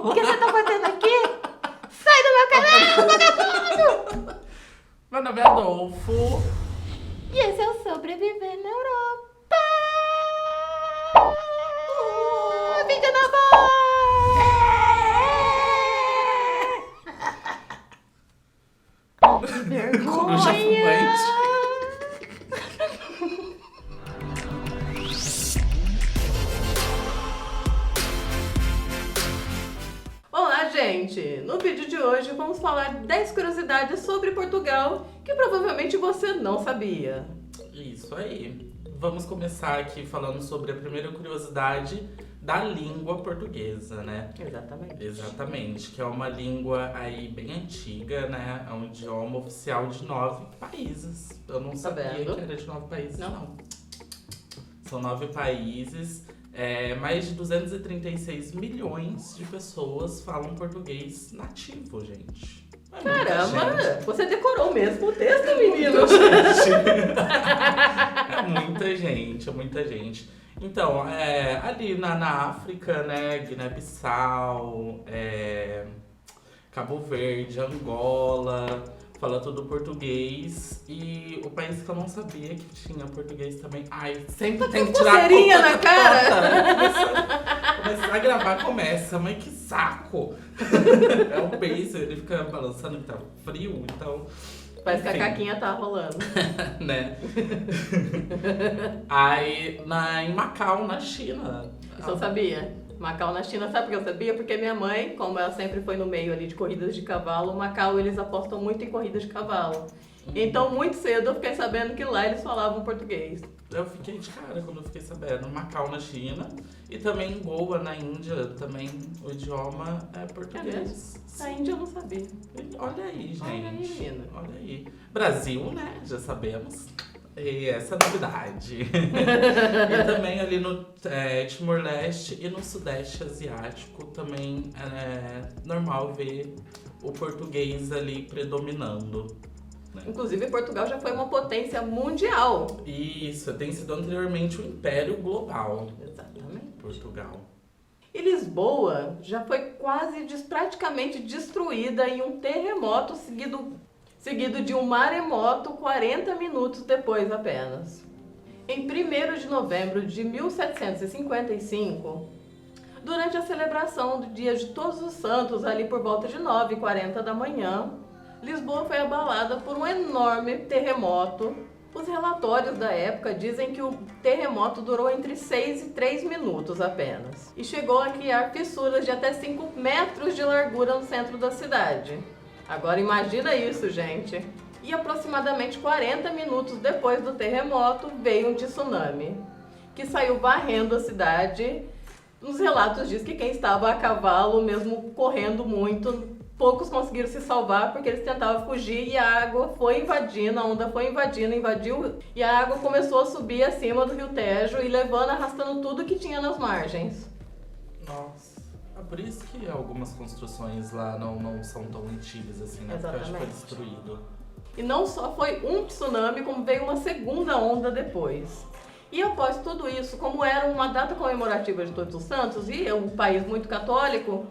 O que você tá fazendo aqui? Sai do meu canal, vagabundo! Meu nome é Adolfo. E esse é o Sobreviver na Europa. Vídeo na voz! Que Coruja vergonha! fumante. Olá, gente! No vídeo de hoje vamos falar 10 curiosidades sobre Portugal que provavelmente você não sabia. Isso aí. Vamos começar aqui falando sobre a primeira curiosidade da língua portuguesa, né? Exatamente. Exatamente, que é uma língua aí bem antiga, né? É um idioma oficial de 9 países. Eu não sabia vendo? que era de 9 países, Não. não. São 9 países. Mais de 236 milhões de pessoas falam português nativo, gente. É muita Caramba! gente. Você decorou mesmo o texto, menino! Muita gente. É muita gente, é muita gente. Então, ali na África, né, Guiné-Bissau, Cabo Verde, Angola, fala tudo português. E o país que eu não sabia que tinha português também. Ai, sempre tem que tirar a Coceirinha culpa na de cara. Começar a gravar, começa, mas que saco! É um país, ele fica balançando que tá frio, então... Parece que a enfim. caquinha tá rolando. Né? Aí, em Macau, na China. Isso eu sabia. Macau na China, sabe por que eu sabia? Porque minha mãe, como ela sempre foi no meio ali de corridas de cavalo, Macau eles apostam muito em corridas de cavalo. Então, muito cedo eu fiquei sabendo que lá eles falavam português. Eu fiquei de cara quando eu fiquei sabendo. Macau, na China. E também em Goa, na Índia, também o idioma é português. Na Índia eu não sabia. Olha aí, gente. Olha aí, menina. Olha aí. Brasil, né? Já sabemos. E essa é a novidade. E também ali no Timor-Leste e no Sudeste Asiático também é normal ver o português ali predominando. Né? Inclusive, Portugal já foi uma potência mundial. Isso, tem sido anteriormente o Império Global. Exatamente. Portugal. E Lisboa já foi quase praticamente destruída em um terremoto seguido de um maremoto 40 minutos depois apenas. Em 1º de novembro de 1755, durante a celebração do Dia de Todos os Santos, ali por volta de 9h40 da manhã, Lisboa foi abalada por um enorme terremoto. Os relatórios da época dizem que o terremoto durou entre 6 e 3 minutos apenas e chegou a criar fissuras de até 5 metros de largura no centro da cidade. Agora imagina isso, gente! E aproximadamente 40 minutos depois do terremoto veio um tsunami que saiu varrendo a cidade. Nos relatos diz que quem estava a cavalo, mesmo correndo muito, poucos conseguiram se salvar porque eles tentavam fugir e a água foi invadindo, a onda foi invadindo, invadiu e a água começou a subir acima do Rio Tejo e levando, arrastando tudo que tinha nas margens. Nossa. É por isso que algumas construções lá não são tão antigas assim, né? Porque eu acho que foi Exatamente. destruído. E não só foi um tsunami, como veio uma segunda onda depois. E após tudo isso, como era uma data comemorativa de Todos os Santos e é um país muito católico,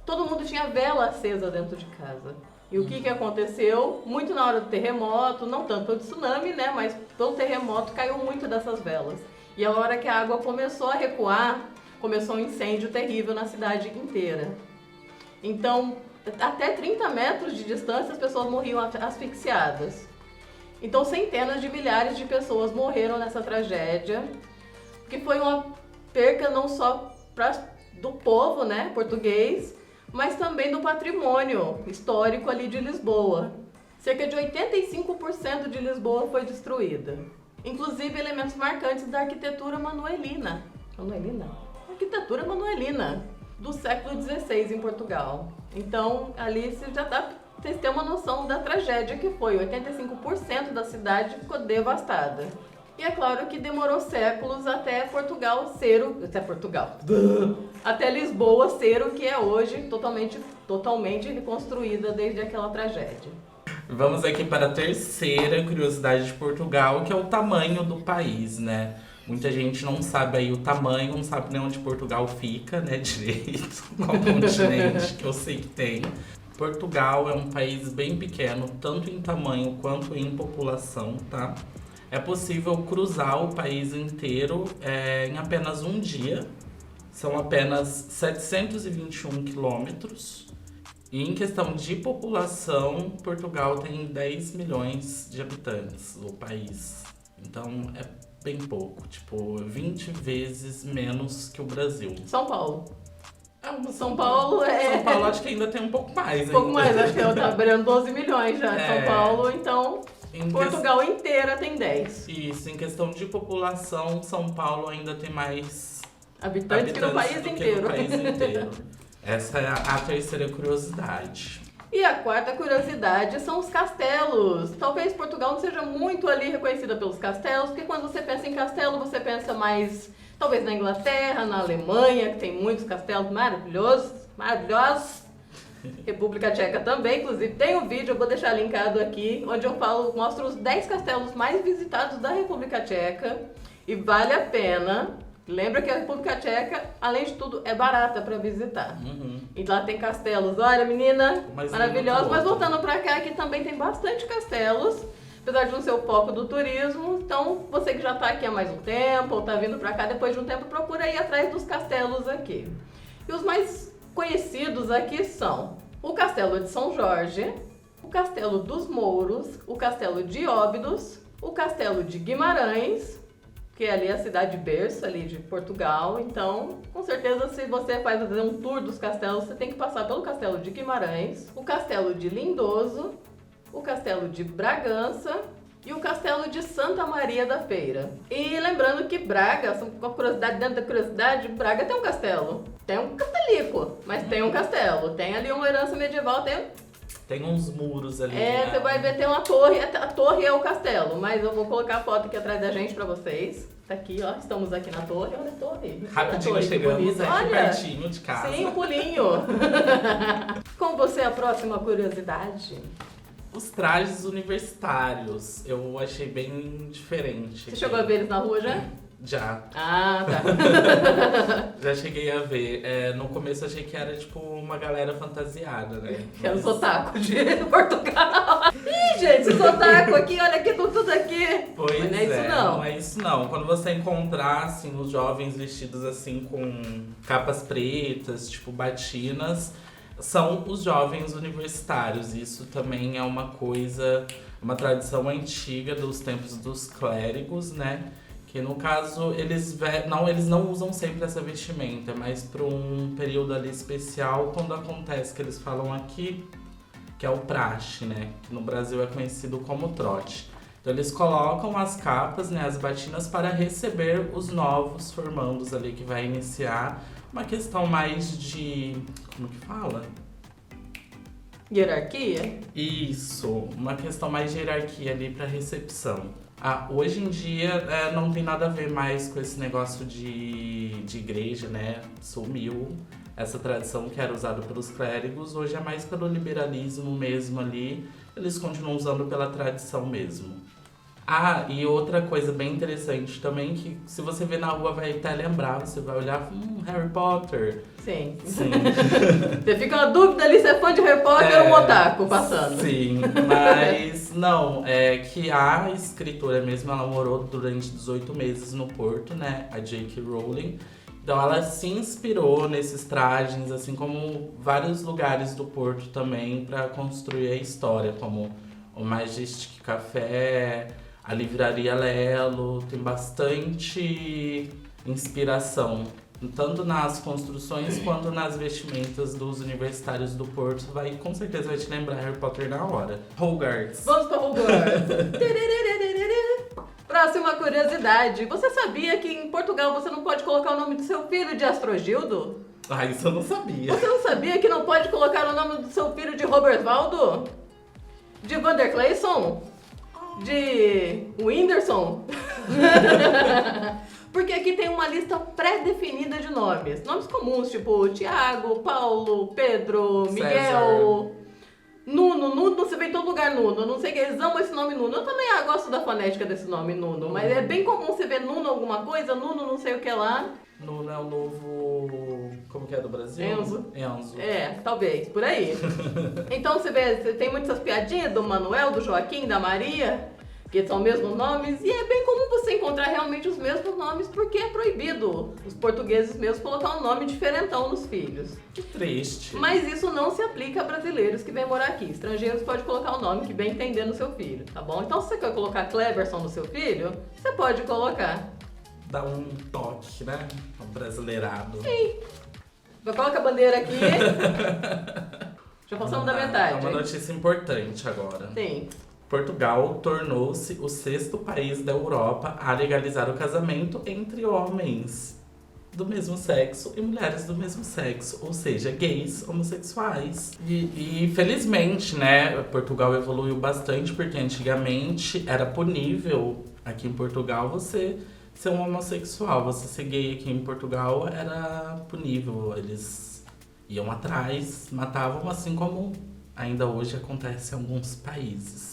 todo mundo tinha vela acesa dentro de casa. E o que aconteceu? Muito na hora do terremoto, não tanto pelo tsunami, né? Mas pelo terremoto caiu muito dessas velas. E a hora que a água começou a recuar, começou um incêndio terrível na cidade inteira. Então, até 30 metros de distância as pessoas morriam asfixiadas. Então, centenas de milhares de pessoas morreram nessa tragédia, que foi uma perca não só do povo, né, português, mas também do patrimônio histórico ali de Lisboa. Cerca de 85% de Lisboa foi destruída. Inclusive elementos marcantes da arquitetura manuelina. Arquitetura manuelina do século XVI em Portugal. Então, ali você já dá pra vocês terem uma noção da tragédia que foi. 85% da cidade ficou devastada. E é claro que demorou séculos até até Lisboa ser o que é hoje, totalmente reconstruída desde aquela tragédia. Vamos aqui para a terceira curiosidade de Portugal, que é o tamanho do país, né? Muita gente não sabe aí o tamanho, não sabe nem onde Portugal fica, né, direito, qual continente que eu sei que tem. Portugal é um país bem pequeno, tanto em tamanho quanto em população, tá? É possível cruzar o país inteiro em apenas um dia. São apenas 721 quilômetros. E em questão de população, Portugal tem 10 milhões de habitantes, o país. Então é bem pouco, tipo 20 vezes menos que o Brasil. São Paulo. São Paulo acho que ainda tem um pouco mais. Um pouco mais, acho que tá beirando 12 milhões já de São Paulo, então Portugal inteira tem 10. Isso, em questão de população, São Paulo ainda tem mais habitantes que no país inteiro. Essa é a terceira curiosidade. E a quarta curiosidade são os castelos. Talvez Portugal não seja muito ali reconhecida pelos castelos, porque quando você pensa em castelo, você pensa mais, talvez na Inglaterra, na Alemanha, que tem muitos castelos maravilhosos. República Tcheca também, inclusive tem um vídeo, eu vou deixar linkado aqui, onde eu mostro os 10 castelos mais visitados da República Tcheca. E vale a pena. Lembra que a República Tcheca, além de tudo, é barata para visitar. E lá tem castelos, olha menina, maravilhosos. Mas voltando para cá, aqui também tem bastante castelos, apesar de não ser o foco do turismo. Então, você que já está aqui há mais um tempo, ou está vindo para cá depois de um tempo, procura ir atrás dos castelos aqui. E os mais conhecidos aqui são o Castelo de São Jorge, o Castelo dos Mouros, o Castelo de Óbidos, o Castelo de Guimarães, que é ali a cidade berço ali de Portugal. Então, com certeza, se você vai fazer um tour dos castelos, você tem que passar pelo Castelo de Guimarães, o Castelo de Lindoso, o Castelo de Bragança e o Castelo de Santa Maria da Feira. E lembrando que Braga, com a curiosidade dentro da curiosidade, Braga tem um castelo. Tem um castelico, mas tem um castelo. Tem ali uma herança medieval, tem uns muros ali. Você vai ver, tem uma torre, a torre é o castelo, mas eu vou colocar a foto aqui atrás da gente pra vocês. Tá aqui, ó, estamos aqui na torre, olha a torre. Rapidinho torre, chegamos aqui olha, pertinho de casa. Sim, um pulinho. Com você, a próxima curiosidade. Os trajes universitários, eu achei bem diferente. Você chegou a ver eles na rua já? Já. Ah, tá. Já cheguei a ver. No começo achei que era tipo uma galera fantasiada, né? Que era os otakus de Portugal. Ih, gente, esses otakus aqui, olha aqui, tudo aqui. Pois mas não é isso não. Não é isso não. Quando você encontrar, assim, os jovens vestidos assim com capas pretas, tipo batinas, são os jovens universitários. Isso também é uma coisa, uma tradição antiga dos tempos dos clérigos, né? Que no caso, eles não usam sempre essa vestimenta, mas para um período ali especial, quando acontece que eles falam aqui, que é o praxe, né? Que no Brasil é conhecido como trote. Então eles colocam as capas, né, as batinas, para receber os novos formandos ali, que vai iniciar uma questão mais de... como que fala? Hierarquia? Isso, uma questão mais de hierarquia ali para recepção. Hoje em dia não tem nada a ver mais com esse negócio de igreja, né? Sumiu essa tradição que era usada pelos clérigos. Hoje é mais pelo liberalismo mesmo ali. Eles continuam usando pela tradição mesmo. E outra coisa bem interessante também, que se você ver na rua vai até lembrar, você vai olhar, Harry Potter. Sim. Sim. Você fica na dúvida ali se é fã de Harry Potter ou um otaku passando. Sim, mas não, que a escritora mesmo, ela morou durante 18 meses no Porto, né, a J.K. Rowling. Então ela se inspirou nesses trajes, assim como vários lugares do Porto também, para construir a história, como o Majestic Café, a Livraria Lelo. Tem bastante inspiração, tanto nas construções quanto nas vestimentas dos universitários do Porto. Com certeza vai te lembrar Harry Potter na hora. Hogwarts. Vamos para Hogwarts. Próxima curiosidade. Você sabia que em Portugal você não pode colocar o nome do seu filho de Astrogildo? Isso eu não sabia. Você não sabia que não pode colocar o nome do seu filho de Robertvaldo? De Vander Clayson? De Whindersson? Porque aqui tem uma lista pré-definida de nomes. Nomes comuns, tipo Tiago, Paulo, Pedro, Miguel. Nuno, você vê em todo lugar Nuno. Não sei que eles amam esse nome Nuno. Eu também gosto da fonética desse nome Nuno, mas é bem comum você ver Nuno alguma coisa, Nuno não sei o que lá. Nuno é o novo... Como que é do Brasil? Enzo. É, talvez, por aí. Então você vê, você tem muitas piadinhas do Manuel, do Joaquim, da Maria, que são os mesmos nomes, e é bem comum você encontrar realmente os mesmos nomes, porque é proibido os portugueses mesmos colocar um nome diferentão nos filhos. Que triste. Mas isso não se aplica a brasileiros que vêm morar aqui. Estrangeiros pode colocar o nome que bem entender no seu filho, tá bom? Então se você quer colocar Cleverson no seu filho, você pode colocar. Dá um toque, né? Um brasileirado. Sim. Coloca a bandeira aqui. Já passamos da metade. É uma notícia importante agora. Sim. Portugal tornou-se o 6º país da Europa a legalizar o casamento entre homens do mesmo sexo e mulheres do mesmo sexo, ou seja, gays, homossexuais. E felizmente, né, Portugal evoluiu bastante, porque antigamente era punível aqui em Portugal você ser um homossexual, você ser gay aqui em Portugal era punível. Eles iam atrás, matavam, assim como ainda hoje acontece em alguns países.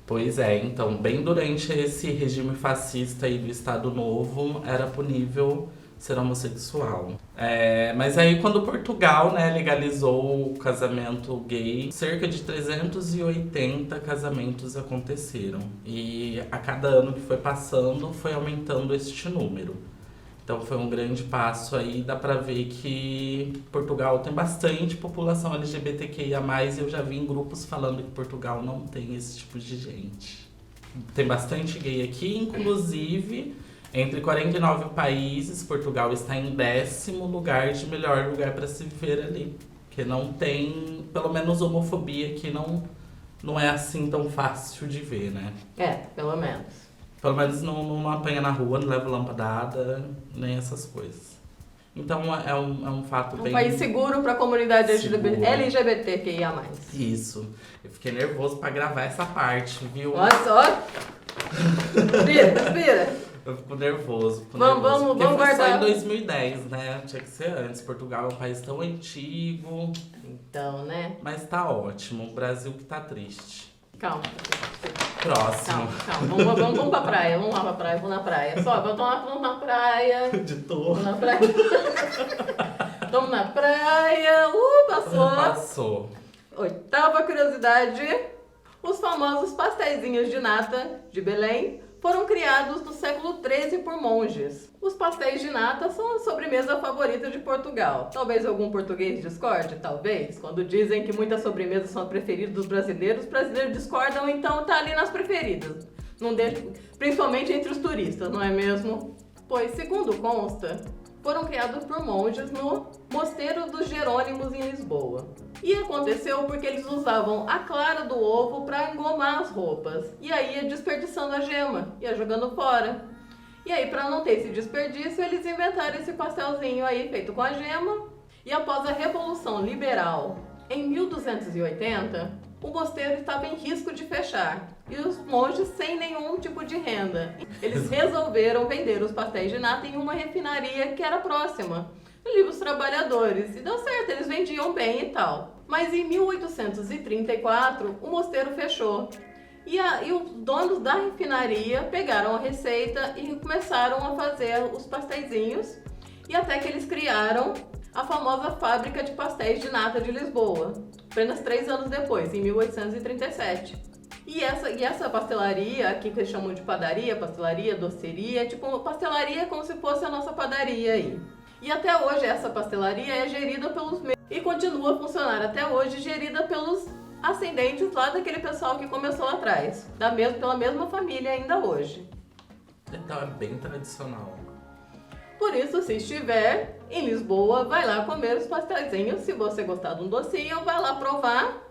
Pois é, então, bem durante esse regime fascista aí do Estado Novo, era punível ser homossexual. Mas aí quando Portugal, né, legalizou o casamento gay, cerca de 380 casamentos aconteceram. E a cada ano que foi passando, foi aumentando este número. Então foi um grande passo aí, dá pra ver que Portugal tem bastante população LGBTQIA+, e eu já vi em grupos falando que Portugal não tem esse tipo de gente. Tem bastante gay aqui, inclusive, entre 49 países, Portugal está em 10º lugar de melhor lugar para se viver ali. Porque não tem, pelo menos homofobia que não é assim tão fácil de ver, né? Pelo menos. Pelo menos não apanha na rua, não leva lampadada, nem essas coisas. Então é um fato bem... Um país seguro para a comunidade seguro. LGBTQIA+. Isso. Eu fiquei nervoso pra gravar essa parte, viu? Olha só. Respira. Eu fico nervoso. Vamos Porque foi guardar. só em 2010, né? Tinha que ser antes. Portugal é um país tão antigo. Então, né? Mas tá ótimo. O Brasil que tá triste. Calma. Próximo. Calma. Vamos pra praia. Vamos lá pra praia. Vamos na praia. Só, vamos na praia. Editor. Vamos na praia. Vamos na praia. Passou. Passou. 8ª curiosidade. Os famosos pastéisinhos de nata de Belém foram criados no século XIII por monges. Os pastéis de nata são a sobremesa favorita de Portugal. Talvez algum português discorde, talvez. Quando dizem que muitas sobremesas são preferidas dos brasileiros, os brasileiros discordam, então tá ali nas preferidas. Não deixa, principalmente entre os turistas, não é mesmo? Pois, segundo consta, foram criados por monges no Mosteiro dos Jerônimos em Lisboa. E aconteceu porque eles usavam a clara do ovo para engomar as roupas. E aí ia desperdiçando a gema, ia jogando fora. E aí, para não ter esse desperdício, eles inventaram esse pastelzinho aí feito com a gema. E após a Revolução Liberal, em 1280, o mosteiro estava em risco de fechar. E os monges sem nenhum tipo de renda. Eles resolveram vender os pastéis de nata em uma refinaria que era próxima, ali os trabalhadores. E deu certo, eles vendiam bem e tal. Mas em 1834, o mosteiro fechou. E os donos da refinaria pegaram a receita e começaram a fazer os pastéisinhos. E até que eles criaram a famosa fábrica de pastéis de nata de Lisboa. Apenas 3 anos depois, em 1837. E essa pastelaria, aqui que eles chamam de padaria, pastelaria, doceria, é tipo uma pastelaria como se fosse a nossa padaria aí. E até hoje essa pastelaria é gerida pelos e continua a funcionar até hoje, gerida pelos ascendentes lá daquele pessoal que começou lá atrás, pela mesma família ainda hoje. Então é bem tradicional. Por isso, se estiver em Lisboa, vai lá comer os pastéisinhos. Se você gostar de um docinho, vai lá provar.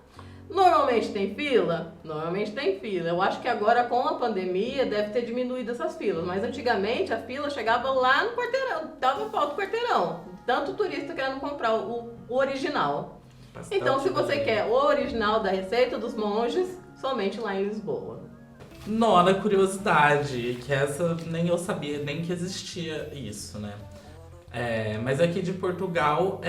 Normalmente tem fila? Normalmente tem fila. Eu acho que agora com a pandemia deve ter diminuído essas filas, mas antigamente a fila chegava lá no quarteirão, dava falta do quarteirão. Tanto turista querendo comprar o original. Bastante Então, se você bem. quer o original da receita dos monges, somente lá em Lisboa. Nona curiosidade, que essa nem eu sabia nem que existia isso, né? Mas aqui de Portugal,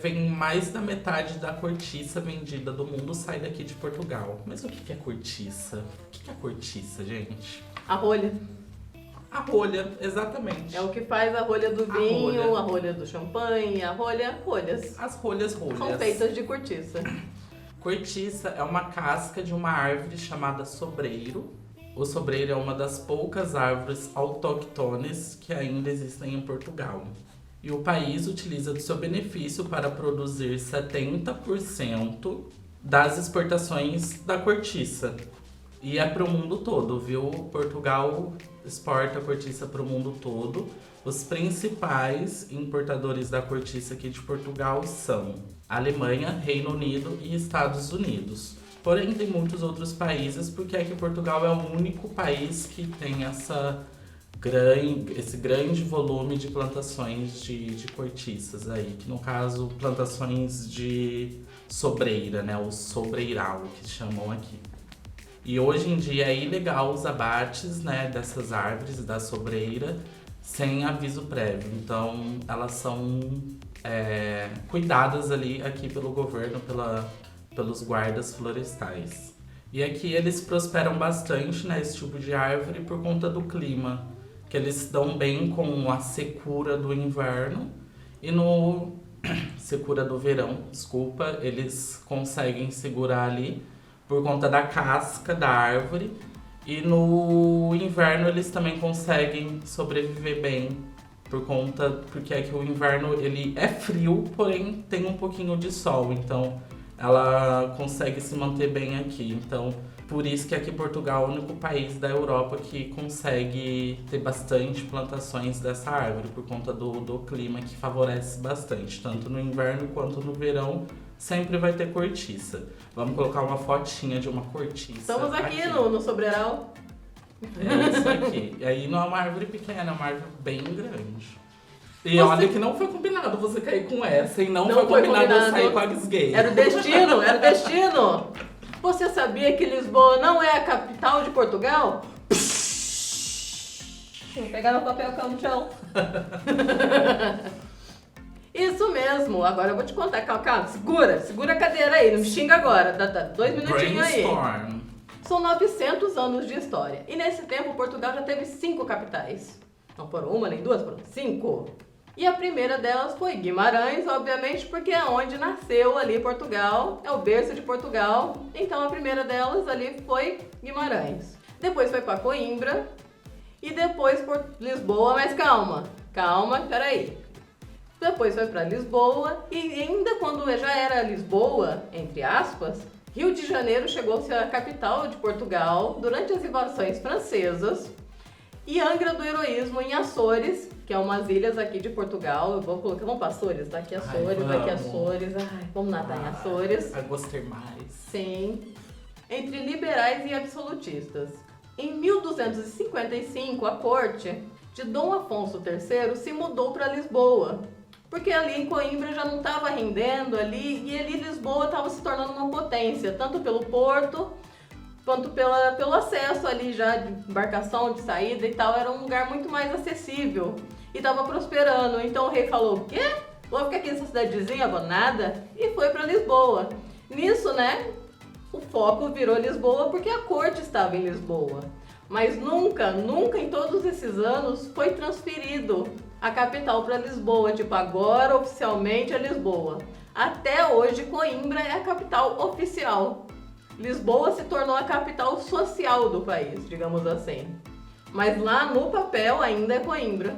vem mais da metade da cortiça vendida do mundo sai daqui de Portugal. Mas o que é cortiça? O que é cortiça, gente? A rolha. A rolha, exatamente. É o que faz a rolha do vinho, a rolha do champanhe, rolhas. As rolhas. São feitas de cortiça. Cortiça é uma casca de uma árvore chamada sobreiro. O sobreiro é uma das poucas árvores autóctones que ainda existem em Portugal. E o país utiliza do seu benefício para produzir 70% das exportações da cortiça. E é para o mundo todo, viu? Portugal exporta cortiça para o mundo todo. Os principais importadores da cortiça aqui de Portugal são Alemanha, Reino Unido e Estados Unidos. Porém, tem muitos outros países, porque é que Portugal é o único país que tem esse grande volume de plantações de cortiças aí, que no caso, plantações de sobreira, né? O sobreiral, que chamam aqui. E hoje em dia é ilegal os abates, né, dessas árvores da sobreira sem aviso prévio. Então, elas são cuidadas ali aqui pelo governo, pelos guardas florestais. E aqui eles prosperam bastante, né, esse tipo de árvore por conta do clima, que eles se dão bem com a secura do inverno e secura do verão, desculpa, eles conseguem segurar ali por conta da casca da árvore. E no inverno eles também conseguem sobreviver bem porque é que o inverno ele é frio, porém tem um pouquinho de sol, então ela consegue se manter bem aqui. Então, por isso que aqui Portugal é o único país da Europa que consegue ter bastante plantações dessa árvore, por conta do clima que favorece bastante, tanto no inverno quanto no verão, sempre vai ter cortiça. Vamos colocar uma fotinha de uma cortiça. Estamos aqui. No sobreiral. É isso aqui. E aí não é uma árvore pequena, é uma árvore bem grande. E olha que não foi combinado você cair com essa, e não foi combinado eu sair com a Gay. Era o destino. Você sabia que Lisboa não é a capital de Portugal? Vou pegar no papel que é no chão. Isso mesmo, agora eu vou te contar. Calma, segura a cadeira aí, não me xinga agora, dá 2 minutinhos aí. Brainstorm. São 900 anos de história, e nesse tempo Portugal já teve 5 capitais. Não foram uma nem duas, foram 5. E a primeira delas foi Guimarães, obviamente, porque é onde nasceu ali Portugal, é o berço de Portugal. Então a primeira delas ali foi Guimarães. Depois foi para Coimbra e depois por Lisboa, mas calma, peraí. Depois foi para Lisboa e ainda quando já era Lisboa, entre aspas, Rio de Janeiro chegou a ser a capital de Portugal durante as invasões francesas. E Angra do Heroísmo em Açores, que é umas ilhas aqui de Portugal. Eu vou colocar, vamos para Açores? Daqui Açores, daqui Açores. Vamos nadar em Açores. Águas termais. Sim. Entre liberais e absolutistas. Em 1255, a corte de Dom Afonso III se mudou para Lisboa. Porque ali em Coimbra já não estava rendendo ali, e ali Lisboa estava se tornando uma potência, tanto pelo porto quanto pelo acesso ali já de embarcação, de saída e tal, era um lugar muito mais acessível e estava prosperando. Então o rei falou, o quê? Vou ficar aqui nessa cidadezinha abandonada? E foi para Lisboa. Nisso, né, o foco virou Lisboa porque a corte estava em Lisboa. Mas nunca em todos esses anos foi transferido a capital para Lisboa. Tipo, agora oficialmente é Lisboa. Até hoje Coimbra é a capital oficial. Lisboa se tornou a capital social do país, digamos assim. Mas lá no papel ainda é Coimbra.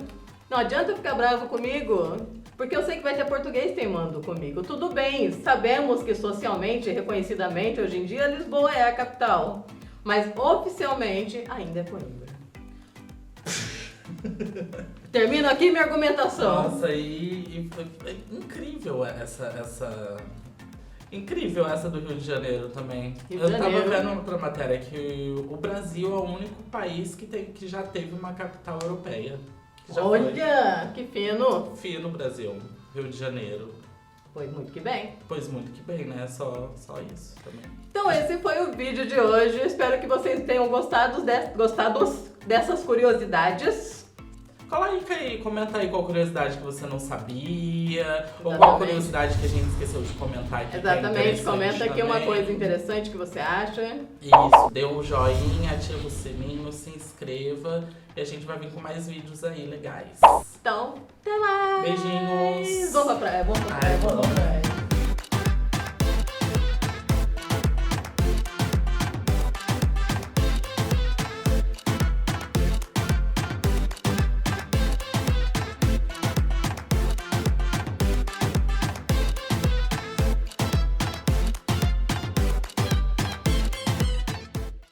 Não adianta ficar bravo comigo, porque eu sei que vai ter português teimando comigo. Tudo bem, sabemos que socialmente, reconhecidamente, hoje em dia, Lisboa é a capital. Mas oficialmente ainda é Coimbra. Termino aqui minha argumentação. Nossa, e foi incrível essa... Incrível essa do Rio de Janeiro também. Eu tava vendo outra matéria que o Brasil é o único país que já teve uma capital europeia. Olha, que fino! Fino Brasil, Rio de Janeiro. Pois muito que bem. Pois muito que bem, né? Só isso também. Então esse foi o vídeo de hoje. Espero que vocês tenham gostado dessas curiosidades. Coloca aí, comenta aí qual curiosidade que você não sabia, ou qual Exatamente. curiosidade que a gente esqueceu de comentar aqui. que é Exatamente, interessante comenta aqui uma também. coisa interessante que você acha. Isso, dê um joinha, ativa o sininho, se inscreva e a gente vai vir com mais vídeos aí legais. Então, até mais! Beijinhos! Vamos pra praia, vamos pra praia, vamos pra praia.